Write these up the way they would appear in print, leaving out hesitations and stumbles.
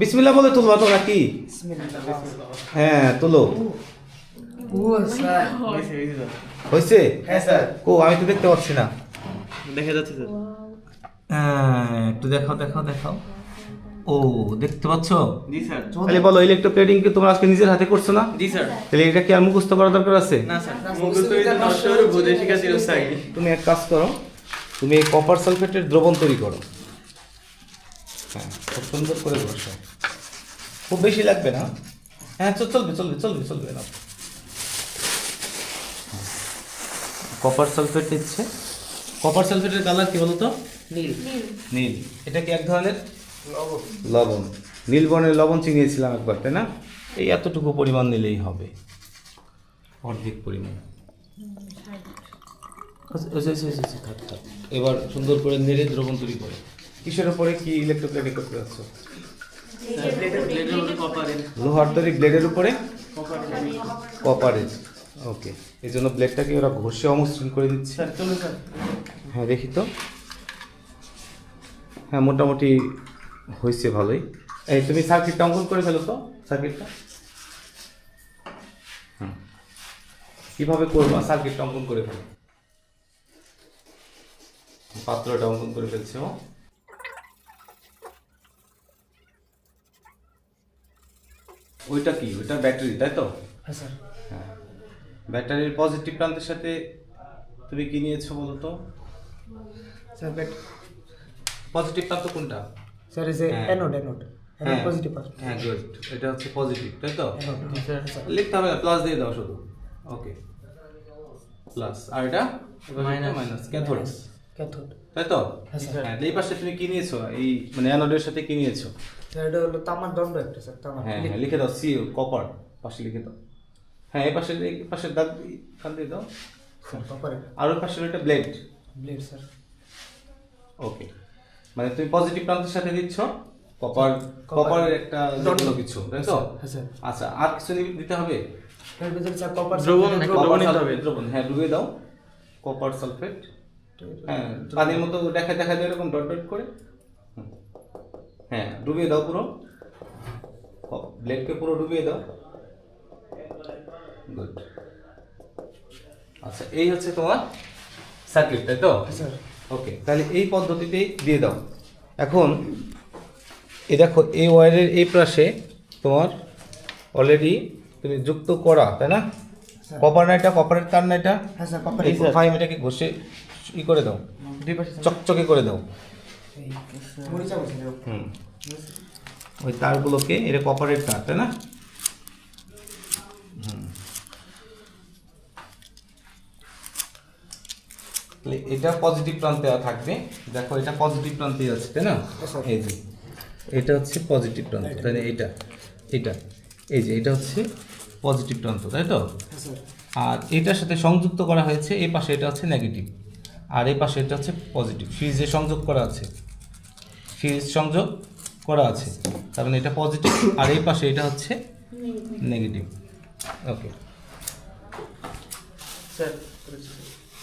বিসমিল্লাহ বলে তুলবা তো নাকি? হ্যাঁ তুলো। হয়েছে? ও আমি তো দেখতে পাচ্ছি না। দেখা যাচ্ছে স্যার। হ্যাঁ একটু দেখাও দেখাও দেখাও। ও দেখতে পাচ্ছ? জি স্যার। তাহলে বলো ইলেকট্রোপ্লেটিং কি তোমরা আজকে নিজের হাতে করছো না? জি স্যার। তাহলে এটা কি আর মুখস্থ করার দরকার আছে? না স্যার, মুখস্থ এটা নষ্ট করে বুঝে শিখা ছিল স্যার। তুমি এক কাজ করো, তুমি এই কপার সালফেটের দ্রবণ তৈরি করো। হ্যাঁ খুব সুন্দর করে বসো, খুব বেশি লাগবে না। হ্যাঁ চলবে চলবে চলবে চলবে না। কপার সালফেট দিচ্ছে। কপার সালফেটের কালার কি বলতো? নীল। নীল। এটা কি এক ধরনের লবণ? নীল বর্ণের লবণ চিনিয়েছিলাম একবার, তাই না? এই এতটুকু পরিমাণ নিলেই হবে, অর্ধেক পরিমাণ। এবার সুন্দর করে নেড়ে দ্রবণ তৈরি করে। কিসের উপরে কি ইলেকট্রোপ্লেটিং করতে যাচ্ছ? লোহার তৈরি ব্লেডের উপরে কপারের। ওকে, এই জন্য ব্লেডটাকে ওরা ঘষে অমসৃণ করে দিচ্ছে। স্যার চলুন স্যার। হ্যাঁ দেখি তো। হ্যাঁ মোটামুটি হয়েছে ভালোই। এই তুমি সার্কিটটা অঙ্কন করে ফেলো তো, সার্কিটটা। হুম, কীভাবে করবা সার্কিটটা অঙ্কন করে ফেলো। পাত্রটা অঙ্কন করে ফেলছে ও। ওইটা কি? ওইটা ব্যাটারি, তাই তো? হ্যাঁ স্যার। হ্যাঁ, ব্যাটারির পজিটিভ প্রান্তের সাথে তুমি কি নিয়েছো বলো তো? স্যার পজিটিভ প্রান্ত কোনটা? স্যার এই যে হ্যাঁ। অ্যানোড হ্যাঁ পজিটিভ পার্ট। হ্যাঁ গুড, এটা হচ্ছে পজিটিভ, তাই তো? অ্যানোড। জি স্যার। লিখতে হবে না, প্লাস দিয়ে দাও শুধু। ওকে প্লাস, আর এটা মাইনাস ক্যাথোড, ক্যাথোড। তাই তো? হ্যাঁ স্যার। হ্যাঁ, এই পাশে তুমি কি নিয়েছো? এই মানে অ্যানোডের সাথে কি নিয়েছো? স্যার এটা হলো তামার দণ্ড একটা স্যার, তামার। হ্যাঁ হ্যাঁ লিখে দাও, সি কপার পাশে লিখে দাও। হ্যাঁ এই পাশে দাগ খান দিয়ে দাও। স্যার কপারে আর ওই পাশে একটা ব্লেড। Blade sir. ওকে, মানে তুমি পজিটিভ প্রান্তের সাথে দিচ্ছ কপারের একটা দণ্ড কিছু, তাই তো? হ্যাঁ স্যার। আচ্ছা আর কিছু দিতে হবে? এর ভিতরে স্যার কপার দ্রবণ দ্রবণ নিতে হবে। সালফেট দ্রবণ, হ্যাঁ ডুবিয়ে দাও কপার সালফেট। হ্যাঁ পানির মতো দেখা যায় এরকম ডট ডট করে। হুম। হ্যাঁ ডুবিয়ে দাও পুরো, ব্লেডকে পুরো ডুবিয়ে দাও। গুড। আচ্ছা এই হচ্ছে তোমার সার্কিট, তাই তো? স্যার। ওকে, তাহলে এই পদ্ধতিতেই দিয়ে দাও। এখন এই দেখো এই ওয়্যারের এই পাশে তোমার অলরেডি তুমি যুক্ত করা, তাই না? কপার না এটা, কপারের তার না এটা? হ্যাঁ স্যার কপার। এই ফাইম এটাকে ঘষে ই করে দাও, দুই পাশে চকচকে করে দাও। মরিচা বসে দাও। হুম, ওই তারগুলোকে, এটা কপারের তার, তাই না? হুম, এটা পজিটিভ প্রান্তে থাকবে। দেখো এটা পজিটিভ প্রান্তে আছে, তাই না? এই যে এটা হচ্ছে পজিটিভ প্রান্ত, তাই না? এটা এই যে এটা হচ্ছে পজিটিভ প্রান্ত, তাই তো? হ্যাঁ স্যার। আর এটার সাথে সংযুক্ত করা হয়েছে, এই পাশে এটা হচ্ছে নেগেটিভ, আর এই পাশে এটা হচ্ছে পজিটিভ। ফিউজে সংযোগ করা আছে, ফিউজ সংযোগ করা আছে, তার মানে এটা পজিটিভ, আর এই পাশে এটা হচ্ছে নেগেটিভ। ওকে স্যার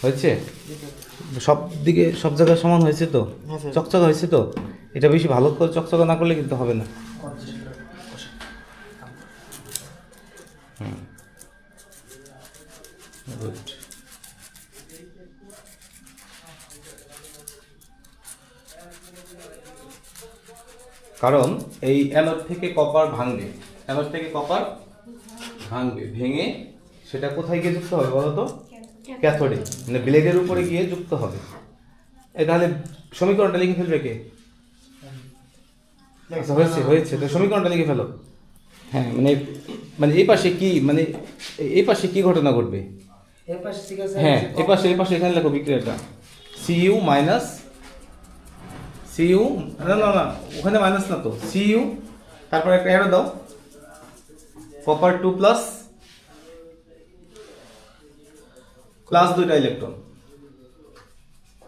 হয়েছে? সব দিকে সব জায়গায় সমান হয়েছে তো? হ্যাঁ স্যার। চকচকা হয়েছে তো? এটা বেশি ভালো করে চকচকা না করলে কিন্তু হবে না। গুড। কারণ এই অ্যানোড থেকে কপার ভাঙবে, অ্যানোড থেকে কপার ভাঙবে, ভেঙে সেটা কোথায় গিয়ে যুক্ত হবে বলো তো? ক্যাথোডে, মানে ব্লেডের উপরে গিয়ে যুক্ত হবে। এই তাহলে সমীকরণটা লিখে ফেলবে কে? আচ্ছা হয়েছে হয়েছে, তো সমীকরণটা লিখে ফেলো। হ্যাঁ মানে মানে এই পাশে কি, মানে এই পাশে কি ঘটনা ঘটবে? এর পাশে ঠিক আছে। হ্যাঁ এই পাশে এখানে লেখো বিক্রিয়াটা সিইউ মাইনাস সিইউ, না না না ওখানে মাইনাস না তো, সিইউ তারপর একটা অ্যারো দাও, কপার 2 প্লাস দুইটা ইলেকট্রন।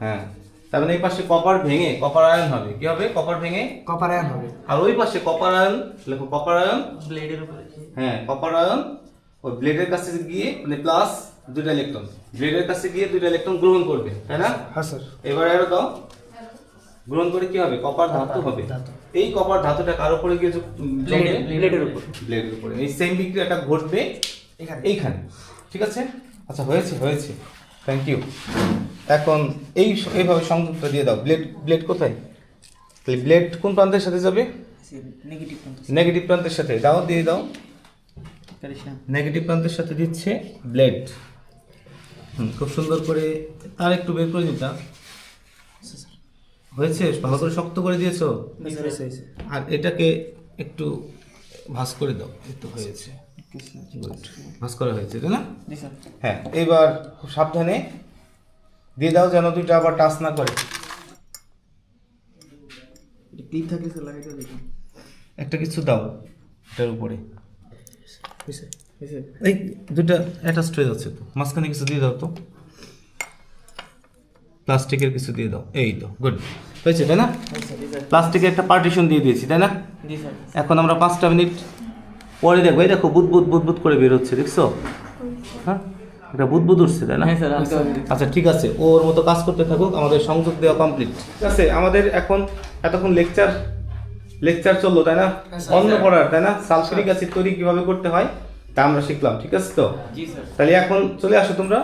হ্যাঁ তার মানে এই পাশে কপার ভেঙে কপার আয়ন হবে, কি হবে? কপার ভেঙে কপার আয়ন হবে। আর ওই পাশে কপার আয়ন লেখো, কপার আয়ন ব্লেডের উপরে। হ্যাঁ কপার আয়ন ওই ব্লেডের কাছে গিয়ে মানে প্লাস দুইটা ইলেকট্রন, ব্লেডের কাছে গিয়ে দুইটা ইলেকট্রন গ্রহণ করবে, তাই না? হ্যাঁ স্যার। এবার অ্যারো দাও, গ্রহণ করে কি হবে? কপার ধাতু হবে। ধাতু। এই কপার ধাতুটা কার উপরে গিয়ে ব্লেডের উপর। ব্লেডের উপরে। এই সেম বিক্রিয়াটা ঘটবে এখানে। এইখানে, ঠিক আছে? আচ্ছা, হয়েছে, থ্যাংক ইউ। এখন এইভাবে সংযুক্ত দিয়ে দাও। ব্লেড কোথায়? তাহলে ব্লেড কোন প্রান্তের সাথে যাবে? Negative point. নেগেটিভ প্রান্তের সাথে দিয়ে দাও। নেগেটিভ প্রান্তের সাথে দিচ্ছে ব্লেড। খুব সুন্দর করে আর একটু বের করে দিতা। হয়েছে? ভালো করে শক্ত করে দিয়েছো। আর এটাকে একটু ভাঁজ করে দাও। এই তো হয়েছে, Good. ভাঁজ করা হয়েছে, তাই না? হ্যাঁ, এবার খুব সাবধানে দিয়ে দাও যেন দুইটা আবার টাচ না করে। ক্লিপ থাকলে স্যার লাগাইতে দেখুন। একটা কিছু দাও এটার উপরে। এই দুটা অ্যাটাচড হয়ে যাচ্ছে তো, মাঝখানে কিছু দিয়ে দাও তো, প্লাস্টিকের কিছু দিয়ে দাও। এই তো, গুড হয়েছে, তাই না? প্লাস্টিকের একটা পার্টিশন দিয়ে দিয়েছি, তাই না? এখন আমরা 5টা মিনিট পরে দেখবো। এই দেখো বুদবুদ করে বের হচ্ছে, দেখছো? হ্যাঁ, এটা বুদবুদ উঠছে, তাই না? আচ্ছা, ঠিক আছে, ওর মতো কাজ করতে থাকুক। আমাদের সংযোগ দেওয়া কমপ্লিট, ঠিক আছে? আমাদের এখন এতক্ষণ লেকচার চললো, তাই না? অন্য পড়ার, তাই না? সালফিউরিক অ্যাসিড তৈরি কিভাবে করতে হয় তা আমরা শিখলাম, ঠিক আছে তো? তাহলে এখন চলে আসো তোমরা।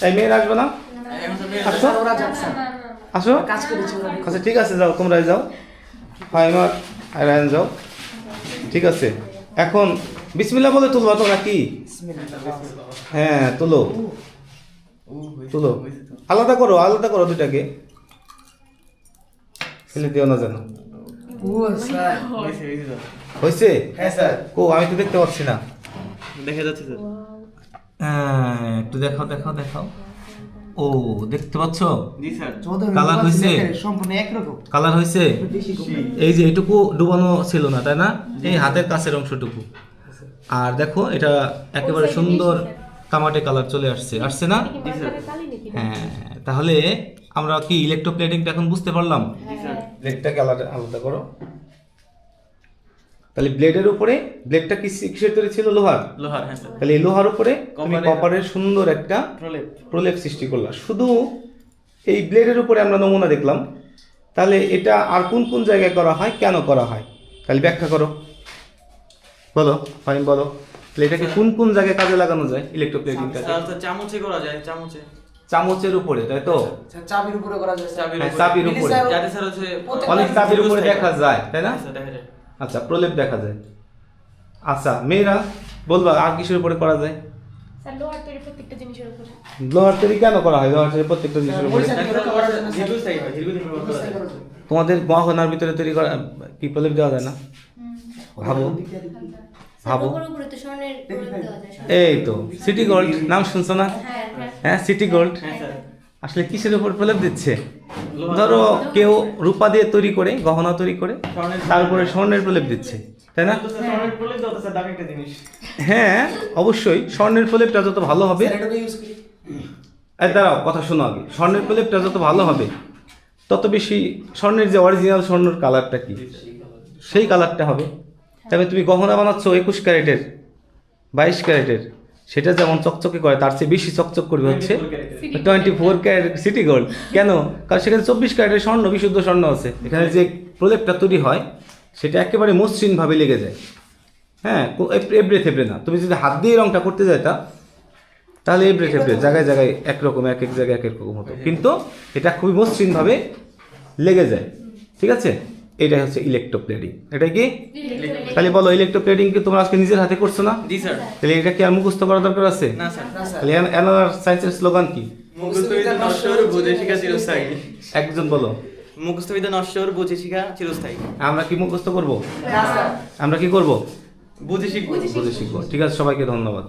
এই মেয়ের আসবে না? আসো আসো। কাজ করেছি ওরা। আচ্ছা, ঠিক আছে, যাও, তোমরাই যাও। ফাইমা আয়রান যাও, ঠিক আছে? এখন বিসমিল্লাহ বলে তুলবা তো নাকি? হ্যাঁ, তুলো। আলাদা করো দুটাকে, ফেলে দিও না যেন। ও স্যার। হয়েছে? হ্যাঁ স্যার। ও, আমি তো দেখতে পাচ্ছি না। দেখা যাচ্ছে স্যার। হ্যাঁ, একটু দেখাও। ও, দেখতে পাচ্ছ? জি স্যার। কালার হয়েছে? সম্পূর্ণ একরকম। কালার হয়েছে? বেশি কম। এই যে এটুকু ডুবানো ছিল না, তাই না? এই হাতের কাছের অংশটুকু। আর দেখো, এটা একেবারে সুন্দর তামাটে কালার চলে আসছে না? হ্যাঁ, তাহলে আমরা কি ইলেকট্রোপ্লেটিংটা এখন বুঝতে পারলাম? ব্লেডটাকে আলাদা করো। তাহলে ব্লেডের উপরে, ব্লেডটা কিসের তৈরি ছিল? লোহার। হ্যাঁ স্যার। তাহলে এই লোহার উপরে তুমি কপারের সুন্দর একটা প্রলেপ সৃষ্টি করলা। শুধু এই ব্লেডের উপরে আমরা নমুনা দেখলাম। তাহলে এটা আর কোন জায়গায় করা হয়, কেন করা হয়? তাহলে ব্যাখ্যা করো, বলো ফাইন, বলো। তাহলে এটাকে কোন জায়গায় কাজে লাগানো যায় ইলেকট্রোপ্লেটিংটা? চামচে করা যায়, চামচে। চামচের উপরে, তাই তো? স্যার চাবির উপরে করা যায় স্যার। হ্যাঁ, চাবির উপরে। যাতে স্যার হচ্ছে অনেক চাবির উপরে দেখা যায়, তাই না? স্যার দেখা যায়। আচ্ছা, প্রলেপ দেখা যায়। আচ্ছা, মেয়েরা বলবা আর কিসের উপরে করা যায়? স্যার লোহার তৈরি প্রত্যেকটা জিনিসের উপরে। লোহার তৈরি কেন করা হয়? লোহার তৈরি প্রত্যেকটা জিনিসের উপরে। দীর্ঘস্থায়ী হয়, দীর্ঘদিন ব্যবহার করা যায়। তোমাদের গহনার ভিতরে তৈরি করা কি প্রলেপ দেওয়া যায় না? ভাবো। লোহার উপরে তো স্বর্ণের প্রলেপ দেওয়া যায়। এই তো সিটি গোল্ড, নাম শুনছো না? হ্যাঁ, সিটি গোল্ড। হ্যাঁ স্যার। আসলে কিসের উপর প্রলেপ দিচ্ছে? ধরো কেউ রূপা দিয়ে তৈরি করে, গহনা তৈরি করে, তার উপরে স্বর্ণের প্রলেপ দিচ্ছে, তাই না? স্বর্ণের প্রলেপ দেওয়া তো স্যার দামি একটা জিনিস। হ্যাঁ, অবশ্যই স্বর্ণের প্রলেপটা যত ভালো হবে। স্যার এটাকে ইউজ করি। এই দাঁড়াও, কথা শোনো আগে। স্বর্ণের প্রলেপটা যত ভালো হবে, তত বেশি স্বর্ণের যে অরিজিনাল স্বর্ণের কালারটা কি, সেই কালারটা হবে। তবে তুমি গহনা বানাচ্ছ 21 ক্যারেটের, 22 ক্যারেটের, সেটা যেমন চকচকে করে তার চেয়ে বেশি চকচক করবে হচ্ছে 24 ক্যারেট সিটি গোল্ড। কেন? কারণ সেখানে 24 ক্যারেটের স্বর্ণ, বিশুদ্ধ স্বর্ণ আছে। এখানে যে প্রলেপটা তৈরি হয় সেটা একেবারে মসৃণভাবে লেগে যায়। হ্যাঁ, এবড়ে থেবড়ে না। তুমি যদি হাত দিয়ে রংটা করতে যাইতা তাহলে এবড়ে থেবড়ে, জায়গায় জায়গায় একরকম, এক জায়গায় এক রকম হতো। কিন্তু এটা খুবই মসৃণভাবে লেগে যায়, ঠিক আছে? এটাই হচ্ছে ইলেকট্রোপ্লেটিং। এটা কি? তাহলে বলো, ইলেকট্রোপ্লেটিং কি তোমরা আজকে নিজের হাতে করছো না? জি স্যার। তাহলে এটা কি আর মুখস্থ করার দরকার আছে? না স্যার। তাহলে অ্যানালার সায়েন্সের স্লোগান কি? মুখস্থবিদ্যা নশ্বর, বুঝে শিখা চিরস্থায়ী। একজন বলো। মুখস্থবিদ্যা নশ্বর, বুঝে শিখা চিরস্থায়ী। আমরা কি মুখস্থ করব? না স্যার। আমরা কি করব? বুঝে শিখবো। বুঝে শিখবো। ঠিক আছে, সবাইকে ধন্যবাদ।